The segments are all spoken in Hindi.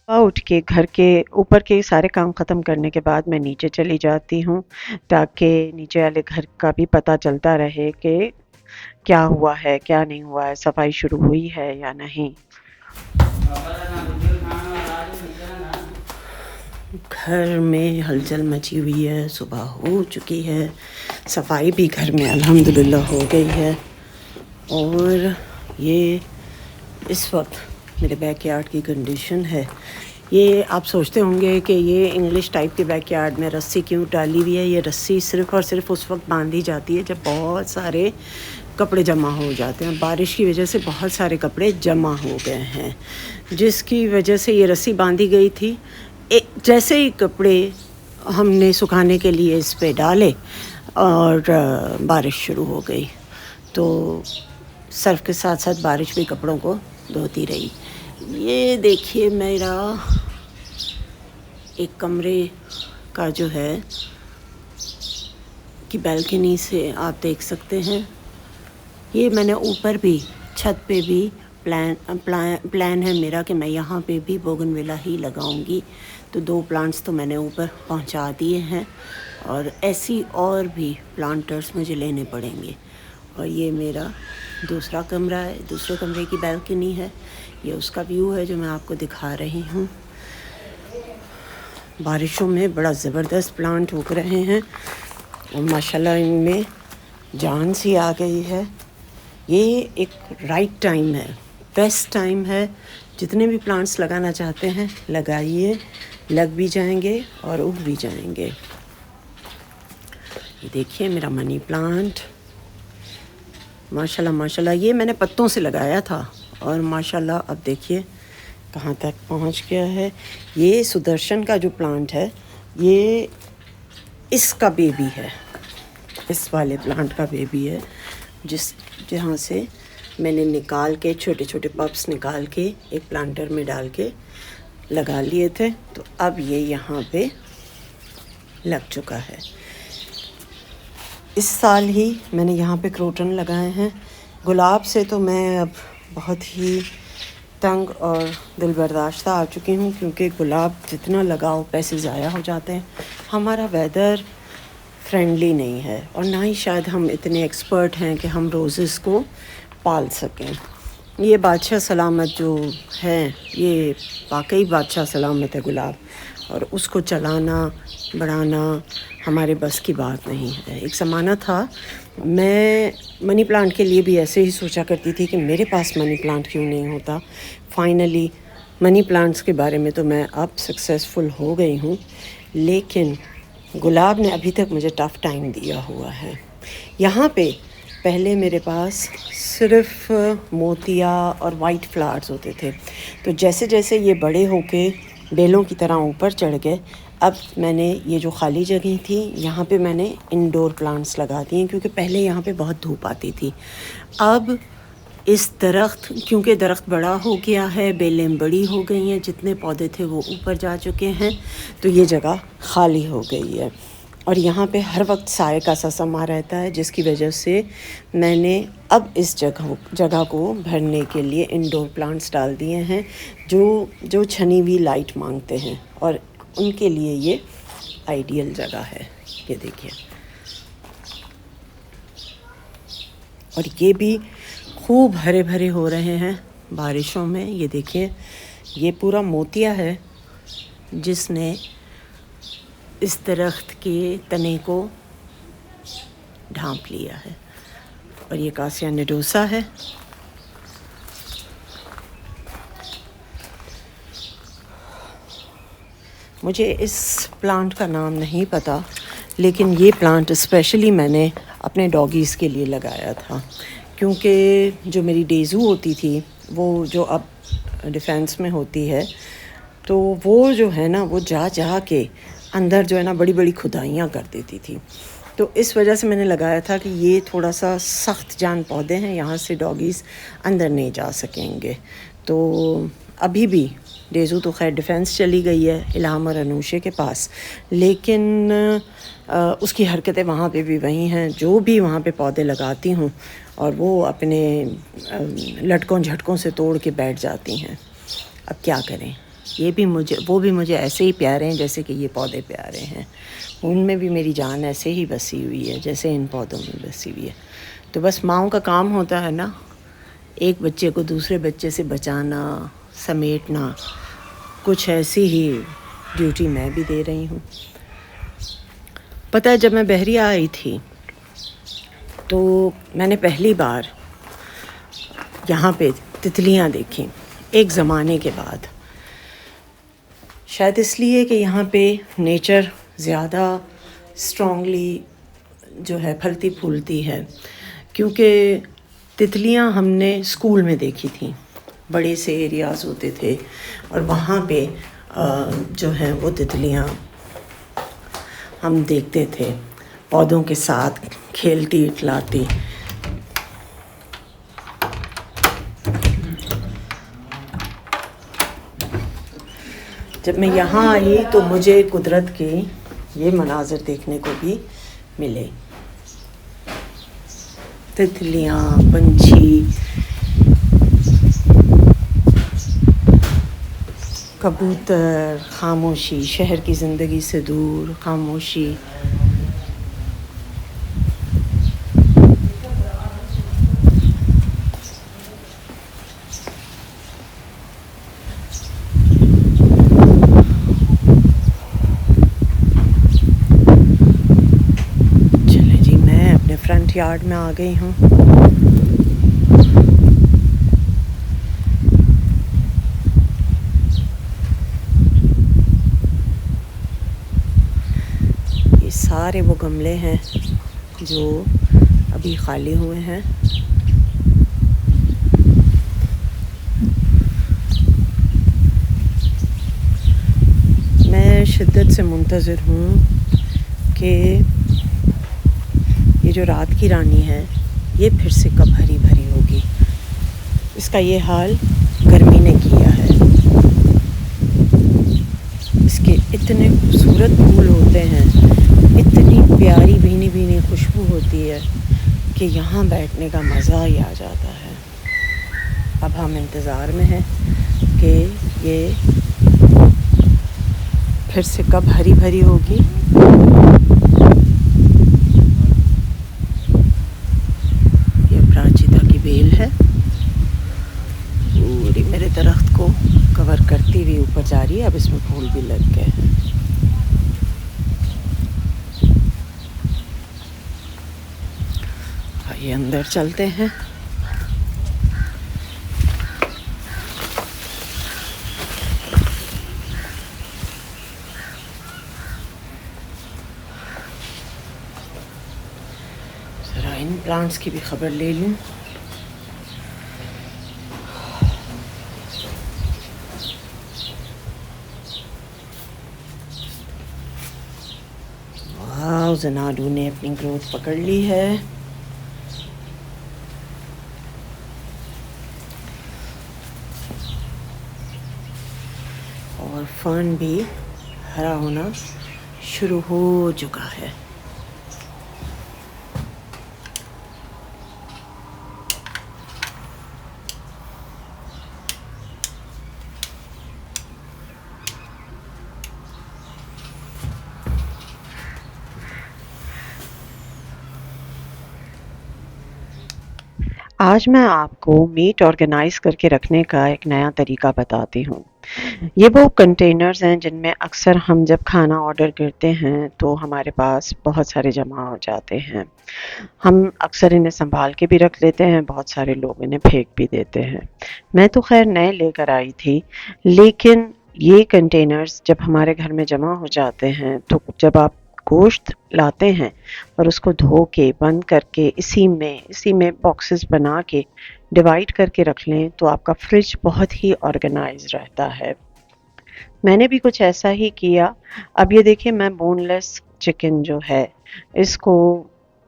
उठ के घर के ऊपर के सारे काम ख़त्म करने के बाद मैं नीचे चली जाती हूँ ताकि नीचे वाले घर का भी पता चलता रहे कि क्या हुआ है, क्या नहीं हुआ है, सफाई शुरू हुई है या नहीं। घर में हलचल मची हुई है, सुबह हो चुकी है, सफाई भी घर में अल्हम्दुलिल्लाह हो गई है। और ये इस वक्त मेरे बैकयार्ड की कंडीशन है। ये आप सोचते होंगे कि ये इंग्लिश टाइप के बैकयार्ड में रस्सी क्यों डाली हुई है। ये रस्सी सिर्फ़ और सिर्फ उस वक्त बांधी जाती है जब बहुत सारे कपड़े जमा हो जाते हैं। बारिश की वजह से बहुत सारे कपड़े जमा हो गए हैं, जिसकी वजह से ये रस्सी बांधी गई थी। जैसे ही कपड़े हमने सुखाने के लिए इस पे डाले और बारिश शुरू हो गई, तो सर्फ के साथ साथ बारिश भी कपड़ों को धोती रही। ये देखिए मेरा एक कमरे का जो है कि बैल्कनी से आप देख सकते हैं। ये मैंने ऊपर भी छत पे भी प्लान है मेरा कि मैं यहाँ पे भी बोगनविला ही लगाऊंगी। तो 2 प्लांट्स तो मैंने ऊपर पहुँचा दिए हैं और ऐसी और भी प्लांटर्स मुझे लेने पड़ेंगे। और ये मेरा दूसरा कमरा है, दूसरे कमरे की बैल्कनी है। ये उसका व्यू है जो मैं आपको दिखा रही हूँ। बारिशों में बड़ा ज़बरदस्त प्लांट उग रहे हैं और माशाल्लाह इनमें जान सी आ गई है। ये एक राइट टाइम है, बेस्ट टाइम है। जितने भी प्लांट्स लगाना चाहते हैं लगाइए, लग भी जाएंगे और उग भी जाएंगे। ये देखिए मेरा मनी प्लांट, माशाल्लाह माशाल्लाह। ये मैंने पत्तों से लगाया था और माशाल्लाह अब देखिए कहाँ तक पहुँच गया है। ये सुदर्शन का जो प्लांट है, ये इसका बेबी है, इस वाले प्लांट का बेबी है, जहाँ से मैंने निकाल के छोटे छोटे पप्स निकाल के एक प्लांटर में डाल के लगा लिए थे। तो अब ये यहाँ पे लग चुका है। इस साल ही मैंने यहाँ पे क्रोटन लगाए हैं। गुलाब से तो मैं अब बहुत ही तंग और दिल बर्दाश्ता आ चुकी हूँ, क्योंकि गुलाब जितना लगाओ पैसे ज़ाया हो जाते हैं। हमारा वेदर फ्रेंडली नहीं है और ना ही शायद हम इतने एक्सपर्ट हैं कि हम रोज़ेस को पाल सकें। ये बादशाह सलामत जो है, ये वाकई बादशाह सलामत है गुलाब, और उसको चलाना बढ़ाना हमारे बस की बात नहीं है। एक ज़माना था मैं मनी प्लांट के लिए भी ऐसे ही सोचा करती थी कि मेरे पास मनी प्लांट क्यों नहीं होता। फाइनली मनी प्लांट्स के बारे में तो मैं अब सक्सेसफुल हो गई हूँ, लेकिन गुलाब ने अभी तक मुझे टफ़ टाइम दिया हुआ है। यहाँ पे पहले मेरे पास सिर्फ मोतिया और वाइट फ्लावर्स होते थे, तो जैसे जैसे ये बड़े होके बेलों की तरह ऊपर चढ़ गए, अब मैंने ये जो खाली जगह थी यहाँ पे मैंने इंडोर प्लांट्स लगा दिए, क्योंकि पहले यहाँ पे बहुत धूप आती थी। अब इस दरख्त, क्योंकि दरख्त बड़ा हो गया है, बेलें बड़ी हो गई हैं, जितने पौधे थे वो ऊपर जा चुके हैं, तो ये जगह खाली हो गई है। और यहाँ पे हर वक्त साए का सा समा रहता है, जिसकी वजह से मैंने अब इस जगह को भरने के लिए इंडोर प्लांट्स डाल दिए हैं जो छनी हुई लाइट मांगते हैं, और उनके लिए ये आइडियल जगह है। ये देखिए, और ये भी खूब हरे भरे हो रहे हैं बारिशों में। ये देखिए, ये पूरा मोतिया है जिसने इस दरख्त के तने को ढांप लिया है, और ये कासिया निडोसा है। मुझे इस प्लांट का नाम नहीं पता, लेकिन ये प्लांट स्पेशली मैंने अपने डॉगीज़ के लिए लगाया था, क्योंकि जो मेरी डेज़ू होती थी, वो जो अब डिफेंस में होती है, तो वो जो है ना, वो जा के अंदर जो है ना बड़ी बड़ी खुदाइयाँ कर देती थी। तो इस वजह से मैंने लगाया था कि ये थोड़ा सा सख्त जान पौधे हैं, यहाँ से डॉगीज़ अंदर नहीं जा सकेंगे। तो अभी भी डेज़ू तो खैर डिफेंस चली गई है इल्हाम और अनूशे के पास, लेकिन उसकी हरकतें वहाँ पे भी वही हैं। जो भी वहाँ पे पौधे लगाती हूँ और वो अपने लटकों झटकों से तोड़ के बैठ जाती हैं। अब क्या करें, वो भी मुझे ऐसे ही प्यारे हैं जैसे कि ये पौधे प्यारे हैं। उनमें भी मेरी जान ऐसे ही बसी हुई है जैसे इन पौधों में बसी हुई है। तो बस माँओं का काम होता है ना, एक बच्चे को दूसरे बच्चे से बचाना, समेटना, कुछ ऐसी ही ड्यूटी मैं भी दे रही हूँ। पता है, जब मैं बहरिया आई थी तो मैंने पहली बार यहाँ पे तितलियाँ देखी एक ज़माने के बाद। शायद इसलिए कि यहाँ पे नेचर ज़्यादा स्ट्रॉन्गली जो है फलती फूलती है, क्योंकि तितलियाँ हमने स्कूल में देखी थी। बड़े से एरियाज़ होते थे और वहाँ पे जो है वो तितलियाँ हम देखते थे, पौधों के साथ खेलती इटलाती। जब मैं यहाँ आई तो मुझे कुदरत के ये मनाज़र देखने को भी मिले। तितलियाँ, पंछी, कबूतर, खामोशी, शहर की ज़िंदगी से दूर खामोशी। चले जी, मैं अपने फ्रंट यार्ड में आ गई हूँ। सारे वो गमले हैं जो अभी खाली हुए हैं। मैं शिद्दत से मुंतज़िर हूँ कि ये जो रात की रानी है ये फिर से कब हरी भरी होगी। इसका ये हाल गर्मी ने किया है। इसके इतने खूबसूरत फूल होते हैं, इतनी प्यारी भीनी भीनी खुशबू होती है कि यहाँ बैठने का मज़ा ही आ जाता है। अब हम इंतज़ार में हैं कि ये फिर से कब हरी भरी होगी। ये अपराजिता की बेल है, पूरी मेरे दरख्त को कवर करती हुई ऊपर जा रही है। अब इसमें फूल भी लग गए हैं। ये अंदर चलते हैं। जरा इन प्लांट्स की भी खबर ले लूं। वाह, ज़नाडू ने अपनी ग्रोथ पकड़ ली है। और फर्न भी हरा होना शुरू हो चुका है। आज मैं आपको मीट ऑर्गेनाइज करके रखने का एक नया तरीका बताती हूँ। ये वो कंटेनर्स हैं जिनमें अक्सर हम जब खाना ऑर्डर करते हैं तो हमारे पास बहुत सारे जमा हो जाते हैं। हम अक्सर इन्हें संभाल के भी रख लेते हैं, बहुत सारे लोग इन्हें फेंक भी देते हैं। मैं तो खैर नए लेकर आई थी, लेकिन ये कंटेनर्स जब हमारे घर में जमा हो जाते हैं तो जब आप गोश्त लाते हैं और उसको धो के बंद करके इसी में बॉक्सेस बना के डिवाइड करके रख लें तो आपका फ्रिज बहुत ही ऑर्गेनाइज रहता है। मैंने भी कुछ ऐसा ही किया। अब ये देखिए, मैं बोनलेस चिकन जो है इसको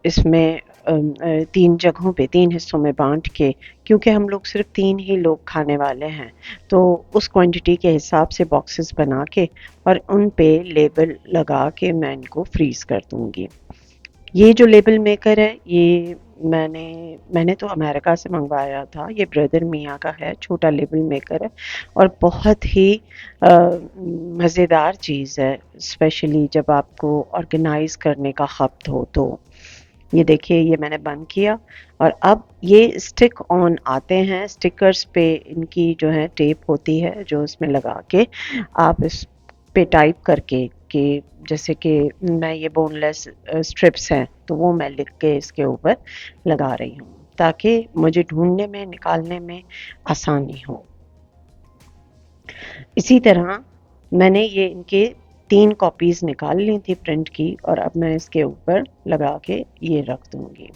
इसमें 3 जगहों पे 3 हिस्सों में बाँट के, क्योंकि हम लोग सिर्फ 3 ही लोग खाने वाले हैं, तो उस क्वांटिटी के हिसाब से बॉक्सेस बना के और उन पे लेबल लगा के मैं इनको फ्रीज़ कर दूँगी। ये जो लेबल मेकर है ये मैंने तो अमेरिका से मंगवाया था। ये ब्रदर मियाँ का है, छोटा लेबल मेकर है और बहुत ही मज़ेदार चीज़ है, स्पेशली जब आपको ऑर्गेनाइज करने का खप्त हो तो। ये देखिए, ये मैंने बंद किया और अब ये स्टिक ऑन आते हैं। स्टिकर्स पे इनकी जो है टेप होती है जो इसमें लगा के आप इस पे टाइप करके कि जैसे कि मैं ये बोनलेस स्ट्रिप्स हैं तो वो मैं लिख के इसके ऊपर लगा रही हूँ ताकि मुझे ढूंढने में निकालने में आसानी हो। इसी तरह मैंने ये इनके 3 कॉपीज़ निकाल ली थी प्रिंट की और अब मैं इसके ऊपर लगा के ये रख दूँगी।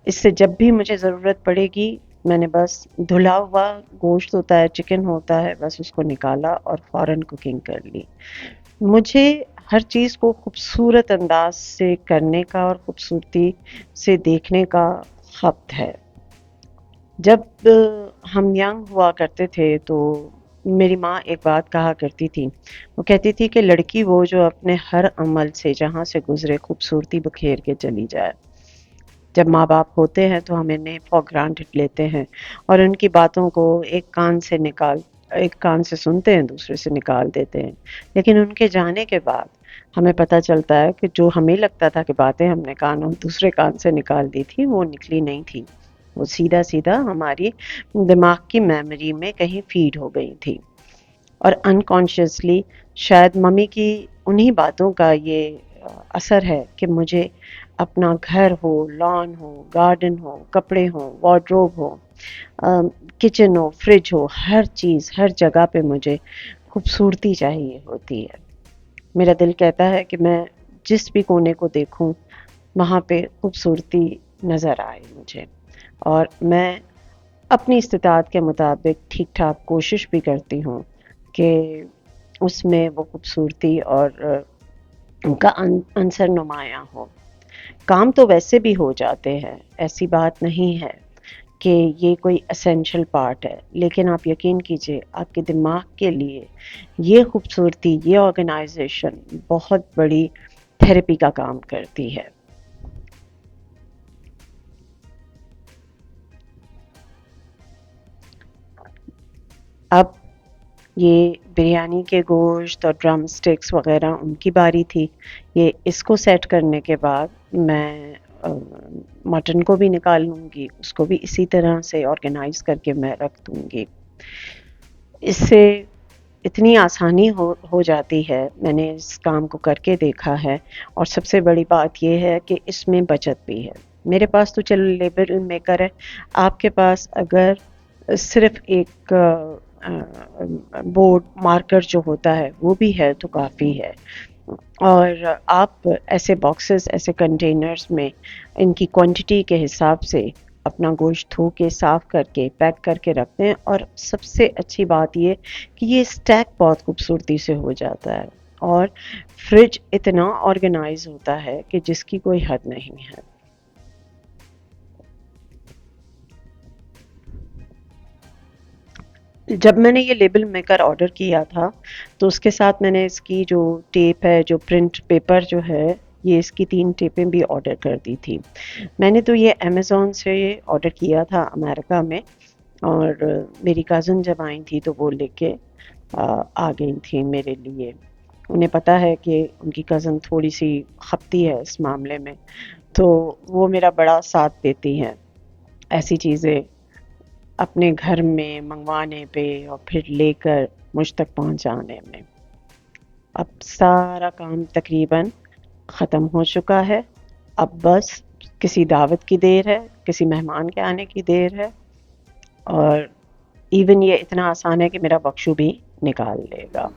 इससे जब भी मुझे ज़रूरत पड़ेगी मैंने बस धुला हुआ गोश्त होता है, चिकन होता है, बस उसको निकाला और फ़ौरन कुकिंग कर ली। मुझे हर चीज़ को खूबसूरत अंदाज से करने का और खूबसूरती से देखने का ख़प्त है। जब हम यंग हुआ करते थे तो मेरी माँ एक बात कहा करती थी। वो कहती थी कि लड़की वो जो अपने हर अमल से जहाँ से गुज़रे खूबसूरती बखेर के चली जाए। जब माँ-बाप होते हैं तो हम इन्हें फॉर ग्रांटेड लेते हैं और उनकी बातों को एक कान से सुनते हैं, दूसरे से निकाल देते हैं। लेकिन उनके जाने के बाद हमें पता चलता है कि जो हमें लगता था कि बातें हमने दूसरे कान से निकाल दी थी, वो निकली नहीं थी। वो सीधा-सीधा हमारी दिमाग की मेमोरी में कहीं फ़ीड हो गई थी और अनकॉन्शियसली शायद मम्मी की उन्हीं बातों का ये असर है कि मुझे अपना घर हो, लॉन हो, गार्डन हो, कपड़े हों, वार्डरोब हो, किचन हो, फ्रिज हो, हर चीज़, हर जगह पे मुझे खूबसूरती चाहिए होती है। मेरा दिल कहता है कि मैं जिस भी कोने को देखूं, वहाँ पे खूबसूरती नज़र आए मुझे और मैं अपनी इस्तिताअत के मुताबिक ठीक-ठाक कोशिश भी करती हूँ कि उसमें वो खूबसूरती और उनका अंसर नुमायाँ हो। काम तो वैसे भी हो जाते हैं, ऐसी बात नहीं है कि ये कोई एसेंशियल पार्ट है, लेकिन आप यकीन कीजिए आपके दिमाग के लिए ये खूबसूरती, ये ऑर्गेनाइज़ेशन बहुत बड़ी थेरेपी का काम करती है। अब ये बिरयानी के गोश्त और ड्रम स्टिक्स वग़ैरह उनकी बारी थी। ये इसको सेट करने के बाद मैं मटन को भी निकाल लूँगी, उसको भी इसी तरह से ऑर्गेनाइज़ करके मैं रख दूँगी। इससे इतनी आसानी हो जाती है, मैंने इस काम को करके देखा है और सबसे बड़ी बात ये है कि इसमें बचत भी है। मेरे पास तो चलो लेबल मेकर है, आपके पास अगर सिर्फ़ एक बोर्ड मार्कर जो होता है वो भी है तो काफ़ी है। और आप ऐसे बॉक्सेस, ऐसे कंटेनर्स में इनकी क्वांटिटी के हिसाब से अपना गोश्त धो के साफ़ करके पैक करके रखते हैं और सबसे अच्छी बात ये कि ये स्टैक बहुत खूबसूरती से हो जाता है और फ्रिज इतना ऑर्गेनाइज होता है कि जिसकी कोई हद नहीं है। जब मैंने ये लेबल मेकर ऑर्डर किया था तो उसके साथ मैंने इसकी जो टेप है, जो प्रिंट पेपर जो है, ये इसकी 3 टेपें भी ऑर्डर कर दी थी। मैंने तो ये अमेज़न से ऑर्डर किया था अमेरिका में और मेरी कज़िन जब आई थी तो वो लेके आ गई थी मेरे लिए। उन्हें पता है कि उनकी कज़िन थोड़ी-सी खप्ती है इस मामले में, तो वो मेरा बड़ा साथ देती हैं ऐसी चीज़ें अपने घर में मँगवाने पे और फिर लेकर मुझ तक पहुँचाने में। अब सारा काम तकरीबन ख़त्म हो चुका है। अब बस किसी दावत की देर है, किसी मेहमान के आने की देर है और इवन ये इतना आसान है कि मेरा बख्शू भी निकाल लेगा।